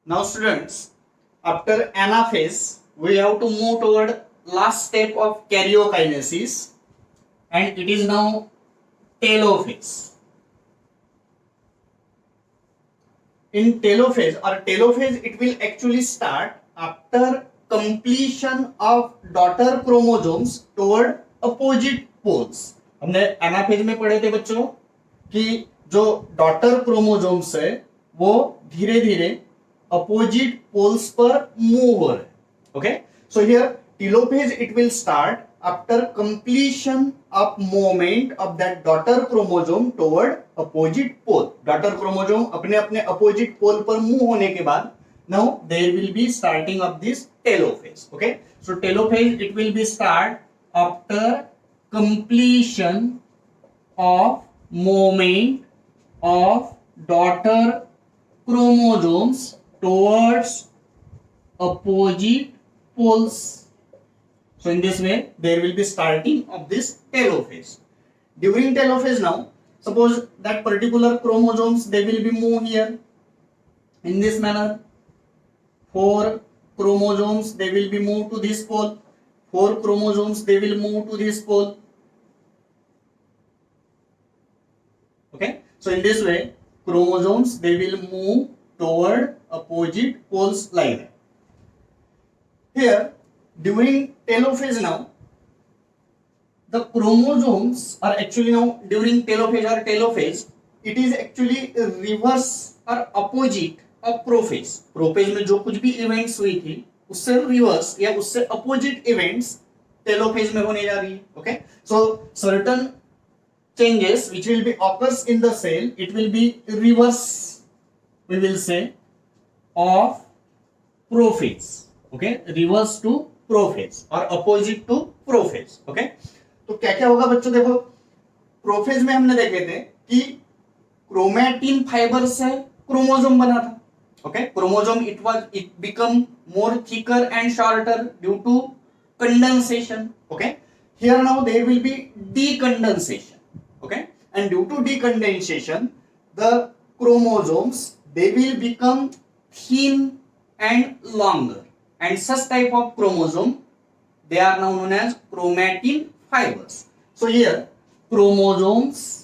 Now students, after anaphase, we have to move toward last step of karyokinesis, and it is now telophase. In telophase it will actually start after completion of daughter chromosomes toward opposite poles. हमने anaphase में पढ़े थे बच्चों कि जो daughter chromosomes है वो धीरे धीरे अपोजिट पोल्स पर मूव हो रहे. Okay, so here telophase it will start after completion of movement of that daughter chromosome toward opposite pole. Daughter chromosome अपने अपने अपोजिट पोल पर मूव होने के बाद now there will be starting of this telophase. Okay, so telophase it will be start after completion of movement of daughter chromosomes towards opposite poles. So in this way there will be starting of this telophase. During telophase now, suppose that particular chromosomes they will be moved here in this manner. 4 chromosomes they will be moved to this pole. 4 chromosomes they will move to this pole. Okay, so in this way chromosomes they will move toward opposite poles like that. Here during telophase now, the chromosomes are actually now during telophase it is actually reverse or opposite of prophase. Prophase में जो कुछ भी events हुई थी उससे reverse या उससे opposite events telophase में होने जा रही है. Okay, so certain changes which will be occurs in the cell it will be reverse we will say of prophase. Okay, reverse to prophase और अपोजिट टू प्रोफेज. ओके, तो क्या क्या होगा बच्चों, देखो प्रोफेज में हमने देखे थे कि क्रोमैटिन फाइबर से क्रोमोसोम बना था. Okay, chromosome it become more thicker and shorter due to condensation. Okay, here now there will be decondensation. Okay, and due to decondensation the chromosomes they will become thin and longer, and such type of chromosome they are now known as chromatin fibers. So here chromosomes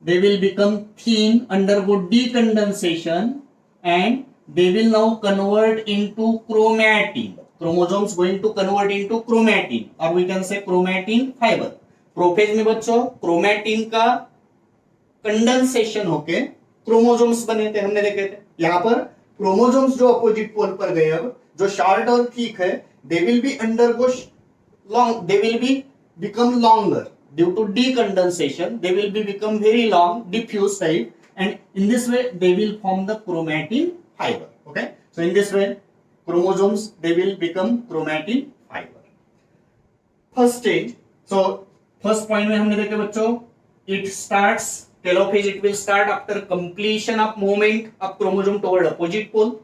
they will become thin, undergo decondensation, and they will now convert into chromatin. Chromosomes going to convert into chromatin, or we can say chromatin fiber. Prophase में बच्चों chromatin का condensation होके chromosomes बने थे, हमने देखे थे. यहाँ पर क्रोमोसोम्स जो अपोजिट पोल पर गए, अब जो शॉर्ट और थिक है they will be undergo long, they will be become longer. Due to decondensation they will be become very long, diffuse type, and in this way they will form the chromatin fiber. Okay, so in this way chromosomes they will become chromatin fiber. First stage, so first point में हमने देखे बच्चों it starts telophase it will start after completion of movement of chromosome toward opposite pole.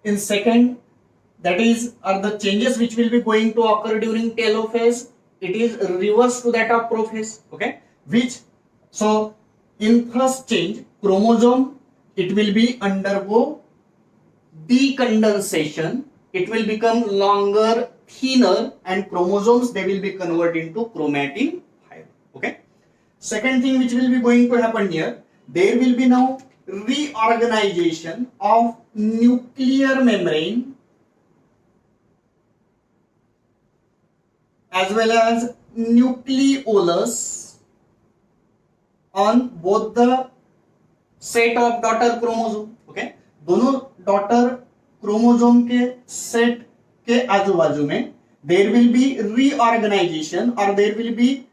In second, that is are the changes which will be going to occur during telophase, it is reverse to that of prophase. Okay, which so in first change chromosome it will be undergo decondensation, it will become longer, thinner, and chromosomes they will be converted into chromatin fiber. Okay, second thing which will be going to happen here, there will be now reorganization of nuclear membrane as well as nucleolus on both the set of daughter chromosome. Okay, दोनों daughter chromosome के set के आजू बाजू में there will be reorganization or there will be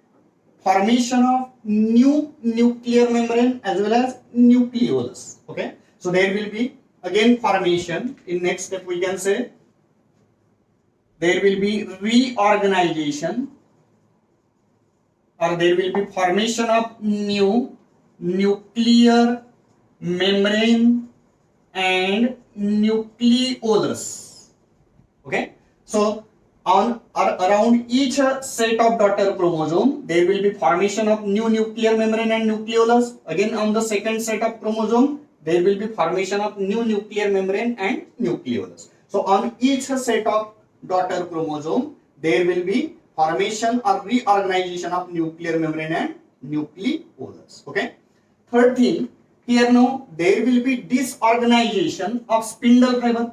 formation of new nuclear membrane as well as nucleolus. Okay, so there will be again formation. In next step we can say there will be reorganization or there will be formation of new nuclear membrane and nucleolus. Okay, so on or around each set of daughter chromosome there will be formation of new nuclear membrane and nucleolus. Again on the second set of chromosome there will be formation of new nuclear membrane and nucleolus. So on each set of daughter chromosome there will be formation or reorganization of nuclear membrane and nucleolus. Okay. Third thing, here now there will be disorganization of spindle fiber.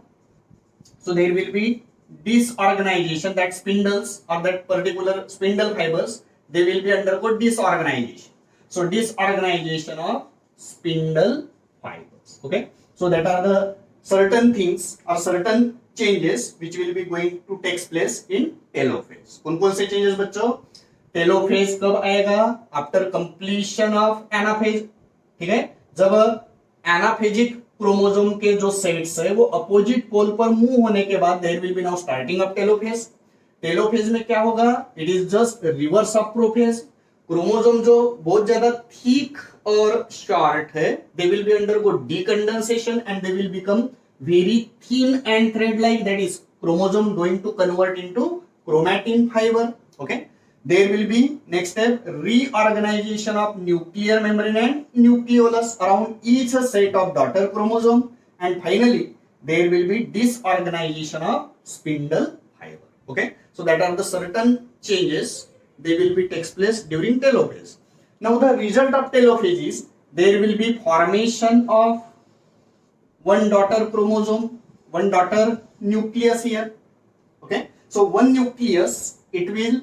So there will be disorganization, that spindles or that particular spindle fibers, they will be undergo disorganization. So disorganization of spindle fibers. Okay. So that are the certain things or certain changes which will be going to take place in telophase. कौन-कौन से changes बच्चों? telophase कब आएगा? After completion of anaphase. ठीक है, जब एनाफेजिक chromosome के जो सेट्स है वो अपोजिट पोल पर मूव होने के बाद there will be now starting of telophase. Telophase में क्या होगा? It is just reverse of prophase. Chromosome जो बहुत ज्यादा थिक और शॉर्ट है, they will be undergo decondensation and they will become very thin and thread like, that is chromosome going to convert into chromatin fiber. Okay, there will be next step reorganization of nuclear membrane and nucleolus around each set of daughter chromosome, and finally there will be disorganization of spindle fiber. Okay, so that are the certain changes they will be takes place during telophase. Now the result of telophase is there will be formation of one daughter chromosome, one daughter nucleus here. Okay, so one nucleus, it will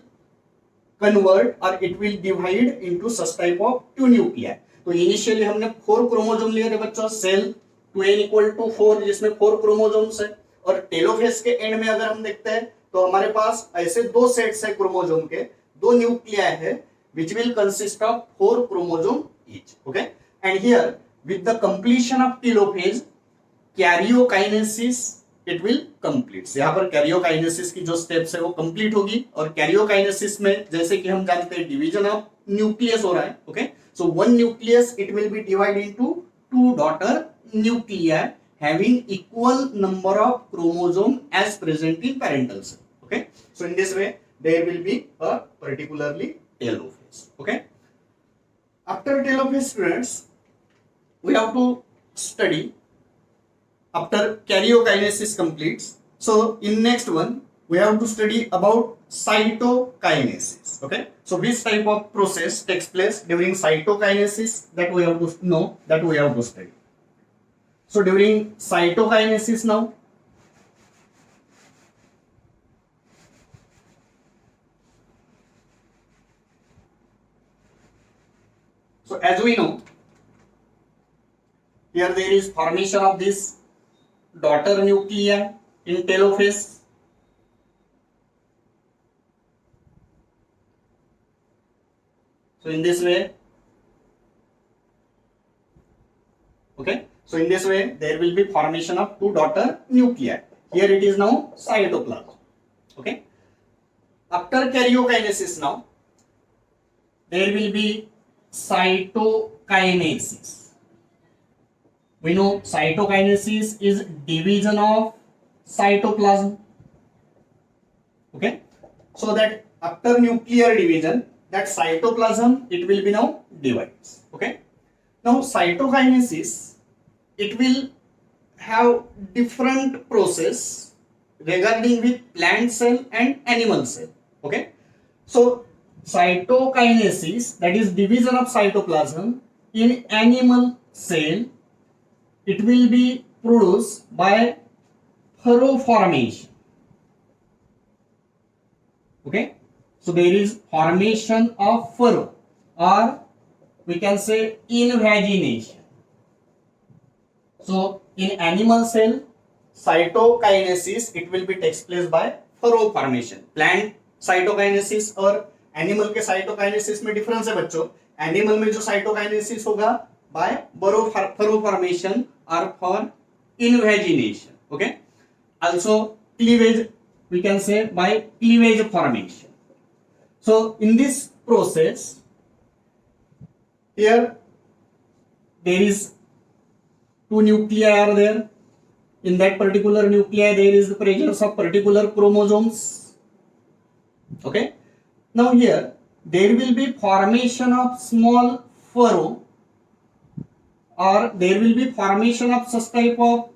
convert or it will divide into such type of two nuclei. तो initially हमने 4 chromosome लिए थे बच्चों, cell 2n equal to 4 जिसमें 4 chromosomes है, और telophase के and में अगर हम देखते हैं तो हमारे पास ऐसे दो सेट्स है क्रोमोसोम के, दो न्यूक्लियाई है which will consist of 4 chromosome each. Okay, and here with the completion of telophase karyokinesis it will complete. यहाँ पर कैरियोकाइनेसिस की जो स्टेप्स है वो कंप्लीट होगी, और कैरियोकाइनेसिस में जैसे कि हम जानते हैं डिवीजन ऑफ न्यूक्लियस हो रहा है. Okay, so one nucleus it will be divide into 2 daughter nuclei having equal number of chromosome as present in parental cell. Okay, so in this way there will be a particularly telophase. Okay, after telophase students we have to study after karyokinesis completes. So in next one we have to study about cytokinesis. Okay, so which type of process takes place during cytokinesis, that we have to know, that we have to study. So during cytokinesis now, so as we know, here there is formation of this daughter nuclei in telophase. So in this way, okay, so in this way there will be formation of 2 daughter nuclei. Here it is now cytoplasm. Okay, after karyokinesis now there will be cytokinesis. We know cytokinesis is division of cytoplasm. Okay, so that after nuclear division, that cytoplasm it will be now divides. Okay, now cytokinesis it will have different process regarding with plant cell and animal cell. Okay, so cytokinesis, that is division of cytoplasm in animal cell, it will be produced by furrow formation. Okay, so there is formation of furrow, or we can say invagination. So in animal cell cytokinesis it will be takes place by furrow formation. Plant cytokinesis और animal के cytokinesis में difference है बच्चों. Animal में जो cytokinesis होगा by furrow formation or for invagination. Okay, also cleavage, we can say by cleavage formation. So in this process here there is 2 nuclei are there. In that particular nuclei there is the presence of particular chromosomes. Okay, now here there will be formation of small furrow or there will be formation of such type of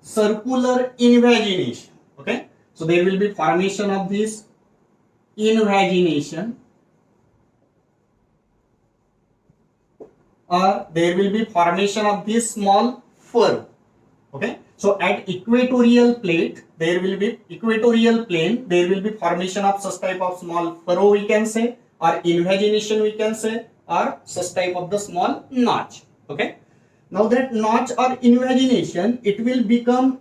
circular invagination. Okay, so there will be formation of this invagination, or there will be formation of this small furrow. Okay, so at equatorial plate there will be equatorial plane, there will be formation of such type of small furrow we can say, or invagination we can say, or such type of the small notch. Okay, now that notch or invagination, it will become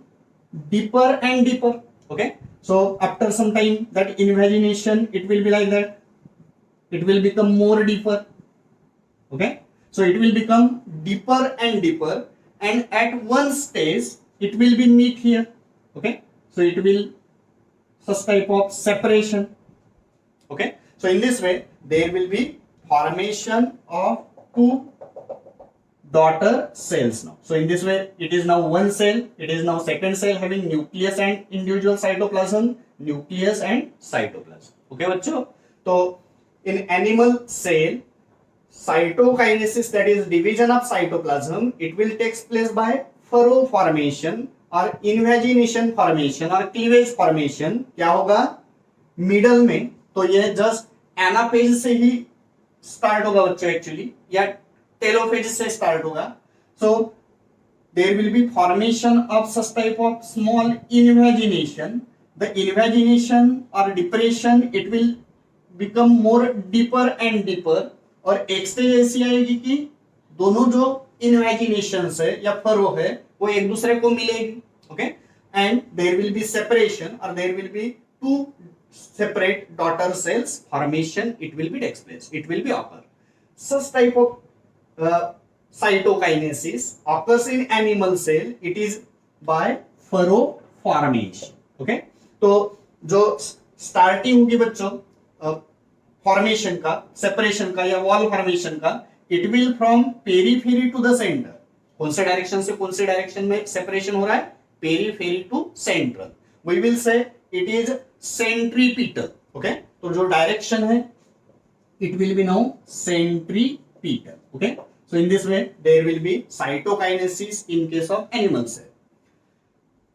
deeper and deeper. Okay, so after some time that invagination, it will be like that, it will become more deeper. Okay, so it will become deeper and deeper, and at one stage it will be meet here. Okay, so it will such type of separation. Okay, so in this way there will be formation of two daughter cells now. So in this way it is now one cell, it is now second cell having nucleus and individual cytoplasm, nucleus and cytoplasm. Okay बच्चों, तो in animal cell cytokinesis, that is division of cytoplasm, it will takes place by furrow formation और invagination formation और cleavage formation. क्या होगा middle में, तो ये just anaphase से ही स्टार्ट होगा बच्चों एक्चुअली, या टेलोफेज से स्टार्ट होगा. So there will be formation of such type of small invagination. The invagination और depression it will become more deeper and deeper, और एक स्टेज ऐसी आएगी कि दोनों जो इन्वेजिनेशन है या फरो है वो एक दूसरे को मिलेगी. Okay, and there will be separation और there will be two separate daughter cells formation, it will be takes place, it will be occur. Such type of cytokinesis occurs in animal cell, it is by furrow formation. Okay, तो जो starting होगी बच्चों formation का, separation का या wall formation का, it will from periphery to the centre. कौन से डायरेक्शन से कौन से डायरेक्शन में सेपरेशन हो रहा है? Periphery to central. We will say it is centripetal. Okay, तो जो डायरेक्शन है it will be now centripetal. Okay, so in this way there will be cytokinesis in case of animal cell.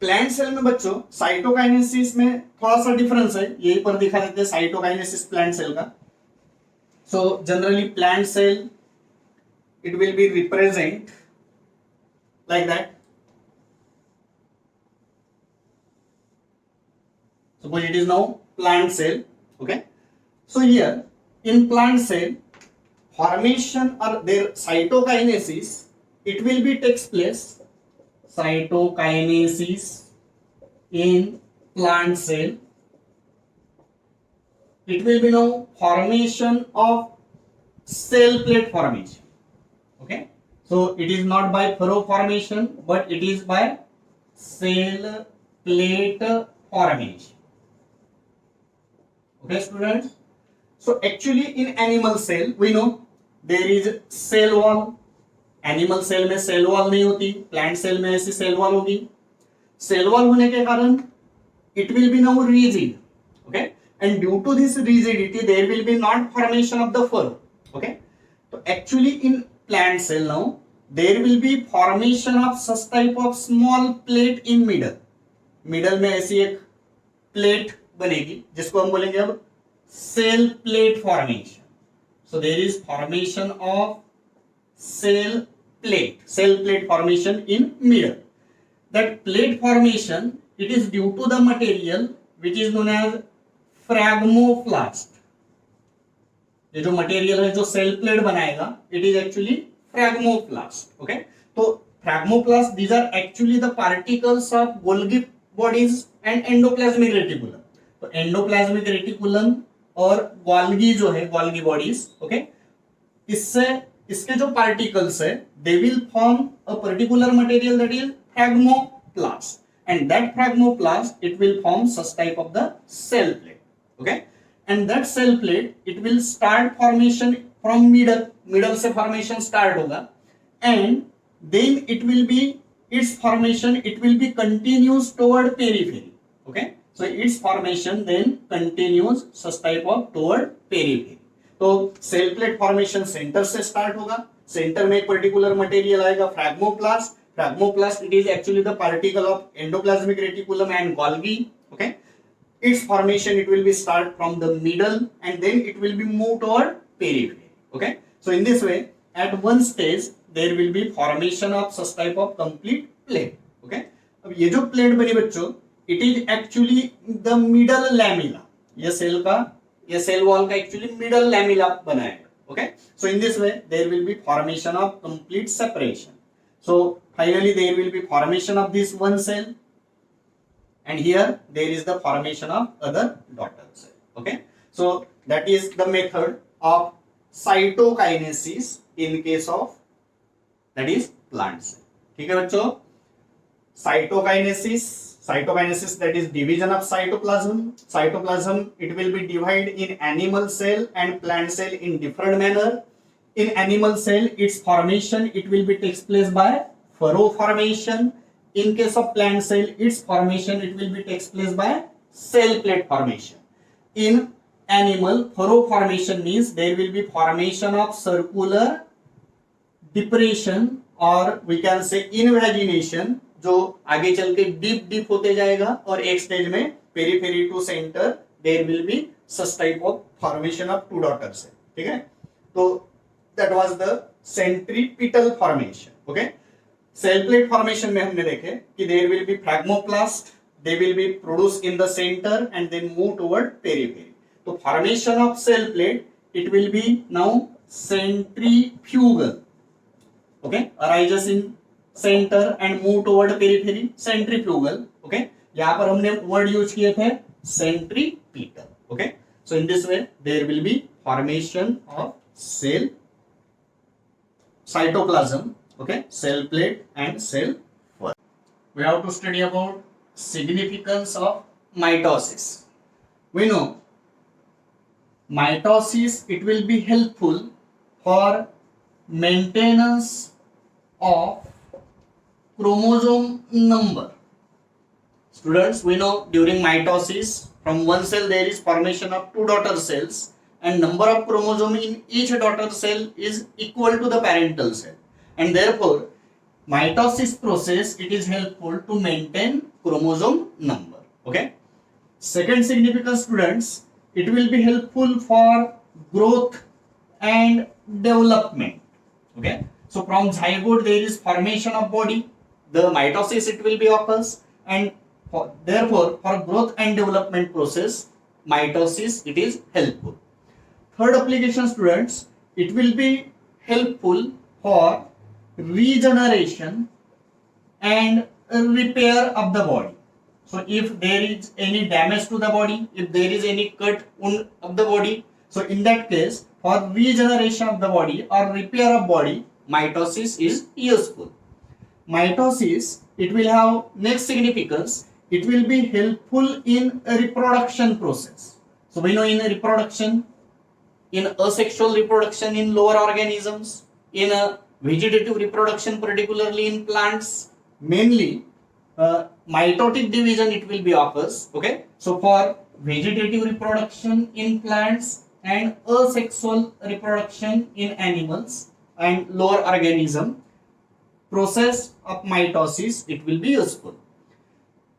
Plant cell में बच्चों cytokinesis में थोड़ा सा difference है, यहीं पर दिखा देते हैं साइटोकाइनेसिस प्लांट सेल का. So generally plant cell it will be represent like that. Suppose it is now plant cell. Okay, so here in plant cell formation or their cytokinesis, it will be takes place. Cytokinesis in plant cell, it will be now formation of cell plate formation. Okay, so it is not by furrow formation but it is by cell plate formation. Okay students, so actually in animal cell we know there is cell wall. Animal cell में cell wall नहीं होती, plant cell में ऐसी cell wall होगी. Cell wall होने के कारण it will be now rigid. Okay, and due to this rigidity there will be not formation of the furrow. Okay, तो actually in plant cell now there will be formation of such type of small plate in middle. Middle में ऐसी एक plate बनेगी जिसको हम बोलेंगे अब cell plate formation. So there is formation of cell plate formation in middle. That plate formation, it is due to the material which is known as phragmoplast. ये जो मटेरियल है जो सेल प्लेट बनाएगा it is actually phragmoplast. Okay, तो phragmoplast these are actually the particles of Golgi bodies and endoplasmic reticulum. तो endoplasmic reticulum और Golgi जो है गोल्गी बॉडीज, ओके, इससे इसके जो पार्टिकल्स है they will form a particular material that is phragmoplast, and that phragmoplast it will form such type of the cell plate. Okay, and that cell plate it will start formation from middle से formation start होगा, and then it will be its formation it will be continuous toward periphery. Okay, so its formation then continues such type of toward periphery. तो cell plate formation centre से start होगा centre में एक particular material आएगा फ्रैग्मोप्लास्ट. Fragmoplast, it is actually the particle of endoplasmic reticulum and Golgi. Okay, its formation, it will be start from the middle and then it will be moved toward periphery. Okay, so in this way, at one stage there will be formation of such type of complete plate. Okay, अब ये जो plate बनी बच्चों, it is actually the middle lamella. ये cell wall का actually middle lamella बना है. Okay, so in this way there will be formation of complete separation. So finally there will be formation of this one cell, and here there is the formation of other daughter cell. Okay, so that is the method of cytokinesis in case of that is plant cell. ठीक है बच्चों, cytokinesis that is division of cytoplasm it will be divided in animal cell and plant cell in different manner. In animal cell, its formation it will be takes place by furrow formation. In case of plant cell, its formation it will be takes place by cell plate formation. In animal, furrow formation means there will be formation of circular depression or we can say invagination, जो आगे चल के deep होते जाएगा और एक stage में periphery to centre there will be such type of formation of two daughter cell. ठीक है, तो that was the centripetal formation. Okay, cell plate formation में हमने देखे कि there will be fragmoplast, they will be produced in the center and then move toward periphery. तो formation of cell plate it will be now centrifugal. Okay, arises in center and move toward periphery, centrifugal. Okay, यहाँ पर हमने word use किए थे centripetal. Okay, so in this way there will be formation of cell cytoplasm, okay, cell plate and cell wall. We have to study about significance of mitosis. We know mitosis it will be helpful for maintenance of chromosome number. Students, we know during mitosis from one cell there is formation of two daughter cells and number of chromosome in each daughter cell is equal to the parental cell, and therefore mitosis process it is helpful to maintain chromosome number. Okay, second significance, students, it will be helpful for growth and development. Okay, so from zygote there is formation of body, the mitosis it will be occurs, and therefore for growth and development process mitosis it is helpful. Third application, students, it will be helpful for regeneration and repair of the body. So if there is any damage to the body, if there is any cut wound of the body, so in that case for regeneration of the body or repair of body mitosis is useful. Mitosis it will have next significance, it will be helpful in a reproduction process. So we know in a reproduction, in asexual reproduction in lower organisms, in a vegetative reproduction particularly in plants, mainly mitotic division it will be occurs. Okay, so for vegetative reproduction in plants and asexual reproduction in animals and lower organism, process of mitosis it will be useful.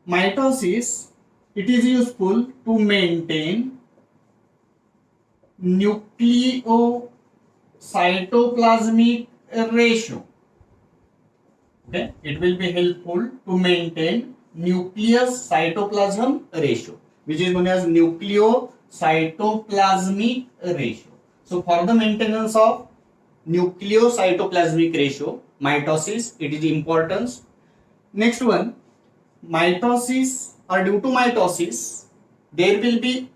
Mitosis it is useful to maintain nucleocytoplasmic ratio. Okay, it will be helpful to maintain nucleus cytoplasm ratio, which is known as nucleocytoplasmic ratio. So for the maintenance of nucleocytoplasmic ratio, mitosis it is important. Next one, mitosis or due to mitosis there will be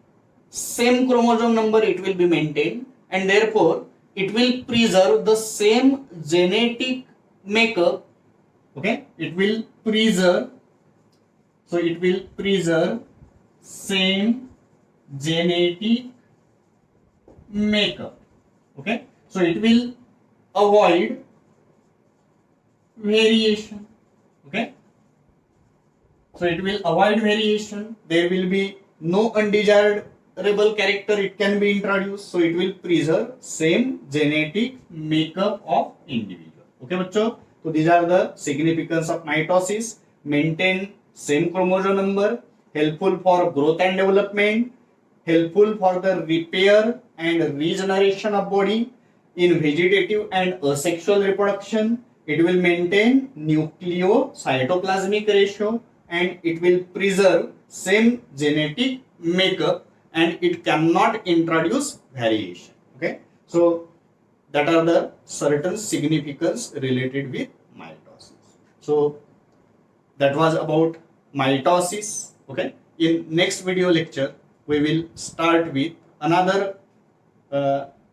same chromosome number it will be maintained, and therefore it will preserve the same genetic makeup. Okay, it will preserve, so it will preserve same genetic makeup. Okay, so it will avoid variation. Okay, so it will avoid variation, there will be no undesired preservable character it can be introduced, so it will preserve same genetic makeup of individual. Okay bachcho, so these are the significance of mitosis. Maintain same chromosome number, helpful for growth and development, helpful for the repair and regeneration of body. In vegetative and asexual reproduction, it will maintain nucleocytoplasmic ratio and it will preserve same genetic makeup and it cannot introduce variation. Okay, so that are the certain significance related with mitosis. So that was about mitosis. Okay, in next video lecture we will start with another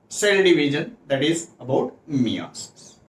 cell division, that is about meiosis.